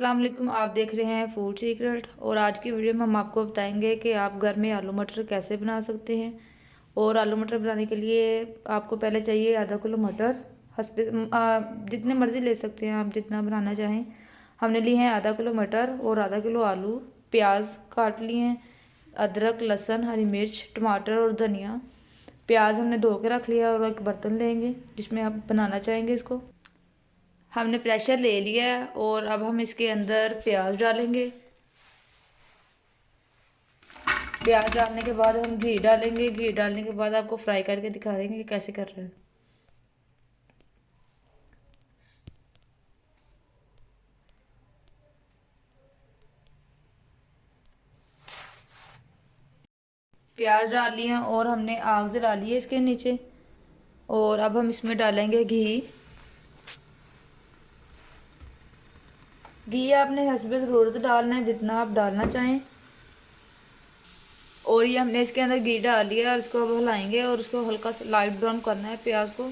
अस्सलाम वालेकुम। आप देख रहे हैं फूड सीक्रेट और आज की वीडियो में हम आपको बताएंगे कि आप घर में आलू मटर कैसे बना सकते हैं। और आलू मटर बनाने के लिए आपको पहले चाहिए आधा किलो मटर। जितने मर्ज़ी ले सकते हैं आप, जितना बनाना चाहें। हमने लिए हैं आधा किलो मटर और आधा किलो आलू। प्याज काट लिए हैं, अदरक, लहसुन, हरी मिर्च, टमाटर और धनिया। प्याज हमने धो के रख लिया और एक बर्तन लेंगे जिसमें आप बनाना चाहेंगे इसको। हमने प्रेशर ले लिया है और अब हम इसके अंदर प्याज डालेंगे। प्याज डालने के बाद हम घी डालेंगे। घी डालने के बाद आपको फ्राई करके दिखा देंगे कि कैसे कर रहे हैं। प्याज डाल लिए और हमने आग जला ली है इसके नीचे। और अब हम इसमें डालेंगे घी। घी आपने हस्बे ज़रूरत डालना है, जितना आप डालना चाहें। और ये हमने इसके अंदर घी डाल लिया और इसको अब हिलाएंगे और उसको हल्का सा लाइट ब्राउन करना है। प्याज को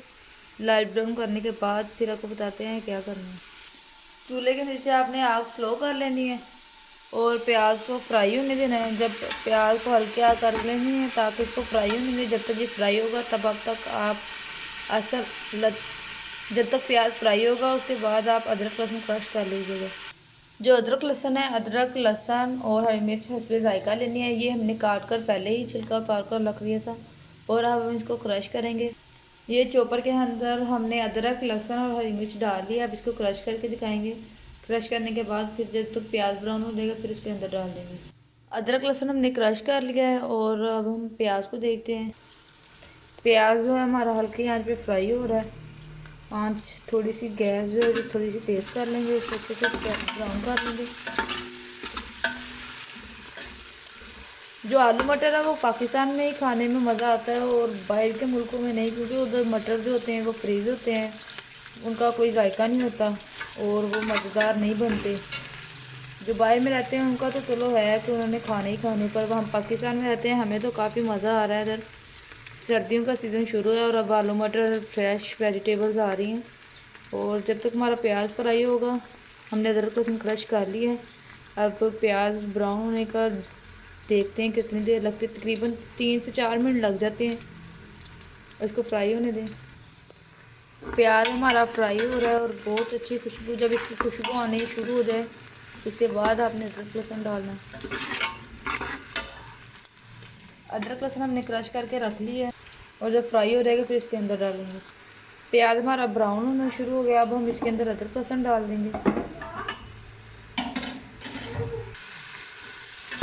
लाइट ब्राउन करने के बाद फिर आपको बताते हैं क्या करना है। चूल्हे के नीचे आपने आग स्लो कर लेनी है और प्याज को फ्राई होने देना है। जब प्याज को हल्के आग कर लेनी है ताकि इसको फ्राई होने दें। जब तक ये फ्राई होगा तब तक आप जब तक प्याज फ्राई होगा उसके बाद आप अदरक लहसुन क्रश कर लीजिएगा। जो अदरक लहसुन है, अदरक लहसुन और हरी मिर्च हस्बे जायका लेनी है। ये हमने काट कर पहले ही छिलका उतार कर रख लिया था और अब हम इसको क्रश करेंगे। ये चॉपर के अंदर हमने अदरक लहसुन और हरी मिर्च डाल दिया। अब इसको क्रश करके दिखाएंगे। क्रश करने के बाद फिर जब तक प्याज ब्राउन हो जाएगा फिर इसके अंदर डाल देंगे। अदरक लहसुन हमने क्रश कर लिया है और अब हम प्याज को देखते हैं। प्याज जो है हमारा हल्के आंच पे फ्राई हो रहा है। आंच थोड़ी सी गैस जो है थोड़ी सी तेज़ कर लेंगे, उसको अच्छे से ब्राउन कर लेंगे। जो आलू मटर है वो पाकिस्तान में ही खाने में मज़ा आता है और बाहर के मुल्कों में नहीं, क्योंकि उधर मटर जो होते हैं वो फ्रीज़ होते हैं, उनका कोई जायका नहीं होता और वो मज़ेदार नहीं बनते। जो बाहर में रहते हैं उनका तो चलो है कि उन्होंने खाने ही खाने, पर हम पाकिस्तान में रहते हैं, हमें तो काफ़ी मज़ा आ रहा है। इधर सर्दियों का सीज़न शुरू है और अब आलू मटर फ्रेश वेजिटेबल्स आ रही हैं। और जब तक हमारा प्याज फ्राई होगा, हमने अदरक लहसुन क्रश कर लिया है। अब प्याज ब्राउन होने का देखते हैं कितनी देर लगती है। तकरीबन 3 से 4 मिनट लग जाते हैं। इसको फ्राई होने दें। प्याज हमारा फ्राई हो रहा है और बहुत अच्छी खुशबू, जब इसकी खुशबू आनी शुरू हो जाए इसके बाद आपने अदरक लहसुन डालना है। अदरक लहसुन हमने क्रश करके रख लिया है और जब फ्राई हो जाएगा फिर इसके अंदर डालेंगे। प्याज हमारा ब्राउन होना शुरू हो गया। अब हम इसके अंदर अदरक लहसुन डाल देंगे।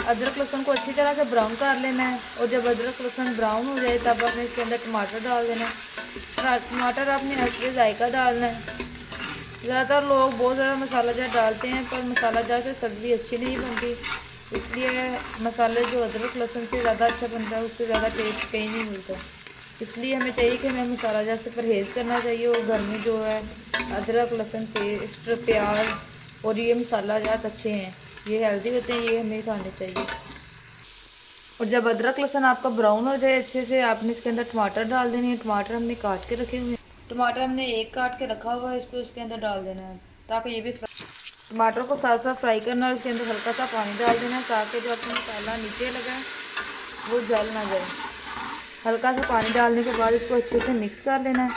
अदरक लहसुन को अच्छी तरह से ब्राउन कर लेना है और जब अदरक लहसुन ब्राउन हो जाए तब आपने इसके अंदर टमाटर डाल देना है। टमाटर आपने हस्बे जायका डालना है। ज़्यादातर लोग बहुत ज़्यादा मसाला जार डालते हैं, पर मसाला जार से सब्ज़ी अच्छी नहीं बनती, इसलिए मसाले जो अदरक लहसुन से ज़्यादा अच्छा बनता है उससे ज़्यादा टेस्ट कहीं नहीं मिलता। इसलिए हमें चाहिए कि हमें मसाला जार से परहेज़ करना चाहिए और घर में जो है अदरक लहसुन पेस्ट, प्याज और ये मसाला जात अच्छे हैं, ये हेल्दी होते हैं, ये हमें खाने चाहिए। और जब अदरक लहसुन आपका ब्राउन हो जाए अच्छे से, आपने इसके अंदर टमाटर डाल देने हैं। टमाटर हमने काट के रखे हुए हैं। टमाटर हमने एक काट के रखा हुआ है, इसको इसके अंदर डाल देना है ताकि ये भी टमाटर को साथ साथ फ्राई करना है। इसके अंदर हल्का सा पानी डाल देना है ताकि जो आपका मसाला नीचे लगा है वो जल ना जाए। हल्का सा पानी डालने के बाद इसको अच्छे से मिक्स कर लेना है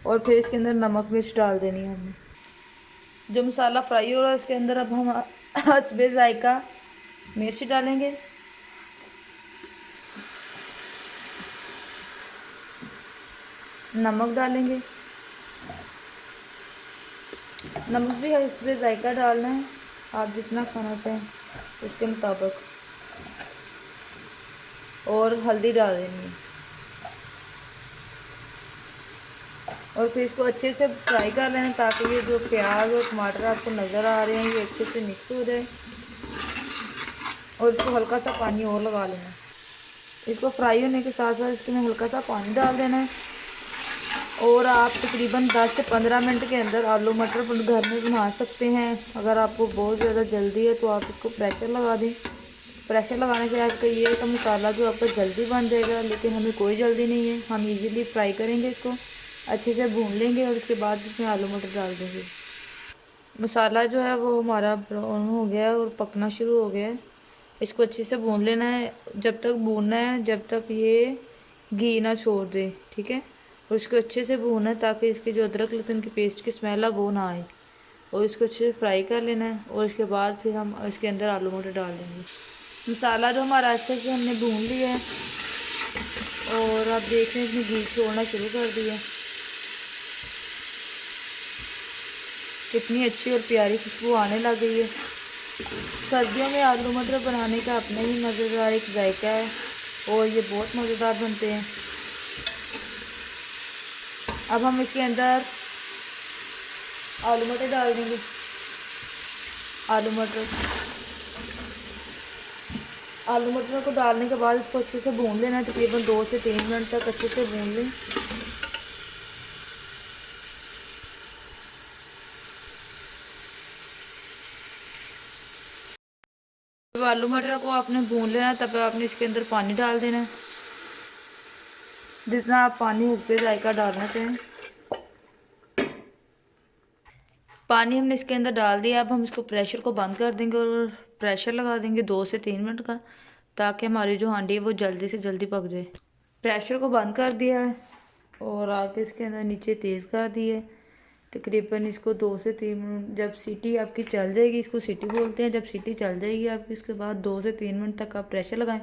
और फिर इसके अंदर नमक मिर्च डाल देनी है हमने। जो मसाला फ्राई हो रहा है इसके अंदर अब हम हस्बे जायका मिर्च डालेंगे। नमक डालेंगे। नमक भी हस्बे जायका डालना है, आप जितना खाना चाहें उसके मुताबिक। और हल्दी डाल देनी है और फिर इसको अच्छे से फ्राई कर लेना ताकि ये जो प्याज और टमाटर आपको नज़र आ रहे हैं ये अच्छे से मिक्स हो जाए। और इसको हल्का सा पानी और लगा लेना। इसको फ्राई होने के साथ साथ इसमें हल्का सा पानी डाल देना है और आप तकरीबन 10 से 15 मिनट के अंदर आलू मटर घर में बना सकते हैं। अगर आपको बहुत ज़्यादा जल्दी है तो आप इसको प्रेशर लगा दें। प्रेशर लगाने से आपका ये का मसाला जो आपका जल्दी बन जाएगा, लेकिन हमें कोई जल्दी नहीं है, हम इजीली फ्राई करेंगे। इसको अच्छे से भून लेंगे और उसके बाद इसमें आलू मटर डाल देंगे। मसाला जो है वो हमारा ब्राउन हो गया है और पकना शुरू हो गया है। इसको अच्छे से भून लेना है, जब तक भूनना है जब तक ये घी ना छोड़ दे, ठीक है। और इसको अच्छे से भूनना है ताकि इसके जो अदरक लहसुन की पेस्ट की स्मेल है वो ना आए। और इसको अच्छे से फ्राई कर लेना है और इसके बाद फिर हम इसके अंदर आलू मटर डाल देंगे। मसाला जो हमारा अच्छे से हमने भून लिया है और आप देख रहे हैं इसने घी छोड़ना शुरू कर दिया। कितनी अच्छी और प्यारी खुशबू आने लग गई है। सर्दियों में आलू मटर बनाने का अपना ही मज़ेदार एक जायका है और ये बहुत मज़ेदार बनते हैं। अब हम इसके अंदर आलू मटर डाल देंगे। आलू मटर को डालने के बाद इसको अच्छे से भून लेना, तकरीबन 2 से 3 मिनट तक अच्छे से भून लें। जब आलू मटर को आपने भून लेना तब आपने इसके अंदर पानी डाल देना है, जितना आप पानी हस्बे जायका डालना चाहें। पानी हमने इसके अंदर डाल दिया। अब हम इसको प्रेशर को बंद कर देंगे और प्रेशर लगा देंगे 2 से 3 मिनट का, ताकि हमारी जो हांडी है वो जल्दी से जल्दी पक जाए। प्रेशर को बंद कर दिया है और आगे इसके अंदर नीचे तेज़ कर दी है। तकरीबन इसको 2 से 3 मिनट, जब सीटी आपकी चल जाएगी, इसको सीटी बोलते हैं, जब सीटी चल जाएगी आपकी इसके बाद 2 से 3 मिनट तक आप प्रेशर लगाएं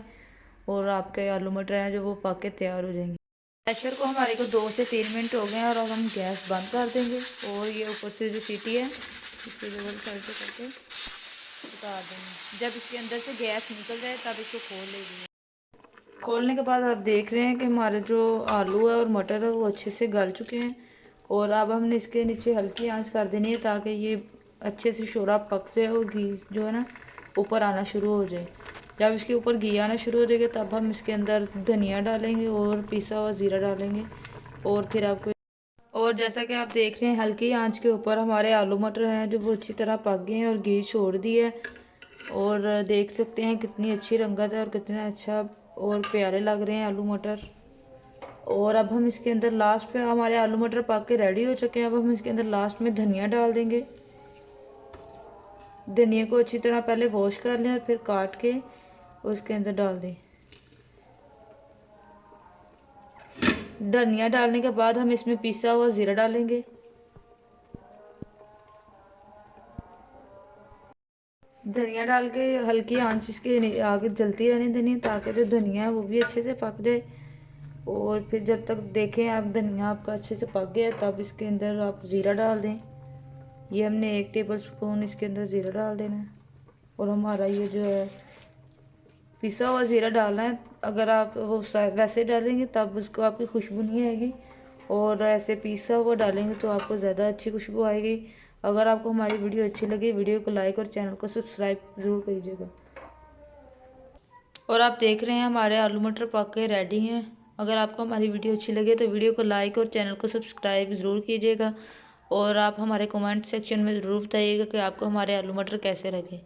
और आपके आलू मटर हैं जो वो पक के तैयार हो जाएंगे। प्रेशर को हमारे को 2 से 3 मिनट हो गए हैं और अब हम गैस बंद कर देंगे और ये ऊपर से जो सीटी है इसको जो साइड से करके उतार देंगे। जब इसके अंदर से गैस निकल जाए तब इसको खोल लेंगे। खोलने के बाद आप देख रहे हैं कि हमारे जो आलू है और मटर है वो अच्छे से गल चुके हैं और अब हमने इसके नीचे हल्की आंच कर देनी है ताकि ये अच्छे से शोरा पक जाए और घी जो है ना ऊपर आना शुरू हो जाए। जब इसके ऊपर घी आना शुरू हो जाएगा तब हम इसके अंदर धनिया डालेंगे और पिसा हुआ ज़ीरा डालेंगे और फिर आपको, और जैसा कि आप देख रहे हैं हल्की आंच के ऊपर हमारे आलू मटर हैं जो वो अच्छी तरह पक गए हैं और घी छोड़ दिया है। और देख सकते हैं कितनी अच्छी रंगत है और कितना अच्छा और प्यारे लग रहे हैं आलू मटर। और अब हम इसके अंदर लास्ट पे, हमारे आलू मटर पक के रेडी हो चुके हैं, अब हम इसके अंदर लास्ट में धनिया डाल देंगे। धनिया को अच्छी तरह पहले वॉश कर लें और फिर काट के उसके अंदर डाल दें। धनिया डालने के बाद हम इसमें पिसा हुआ ज़ीरा डालेंगे। धनिया डाल के हल्की आंच इसके आगे जलती रहने देनी ताकि जो धनिया है वो भी अच्छे से पक जाए। और फिर जब तक देखें आप धनिया आपका अच्छे से पक गया तब इसके अंदर आप ज़ीरा डाल दें। ये हमने 1 टेबल स्पून इसके अंदर ज़ीरा डाल देना है और हमारा ये जो है पिसा हुआ ज़ीरा डालना है। अगर आप वो वैसे डालेंगे तब उसको आपकी खुशबू नहीं आएगी और ऐसे पिसा हुआ डालेंगे तो आपको ज़्यादा अच्छी खुशबू आएगी। अगर आपको हमारी वीडियो अच्छी लगी वीडियो को लाइक और चैनल को सब्सक्राइब ज़रूर कीजिएगा। और आप देख रहे हैं हमारे आलू मटर पक के रेडी हैं। अगर आपको हमारी वीडियो अच्छी लगे तो वीडियो को लाइक और चैनल को सब्सक्राइब ज़रूर कीजिएगा और आप हमारे कमेंट सेक्शन में ज़रूर बताइएगा कि आपको हमारे आलू मटर कैसे लगे।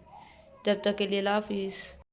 तब तक के लिए अल्लाह हाफिज़।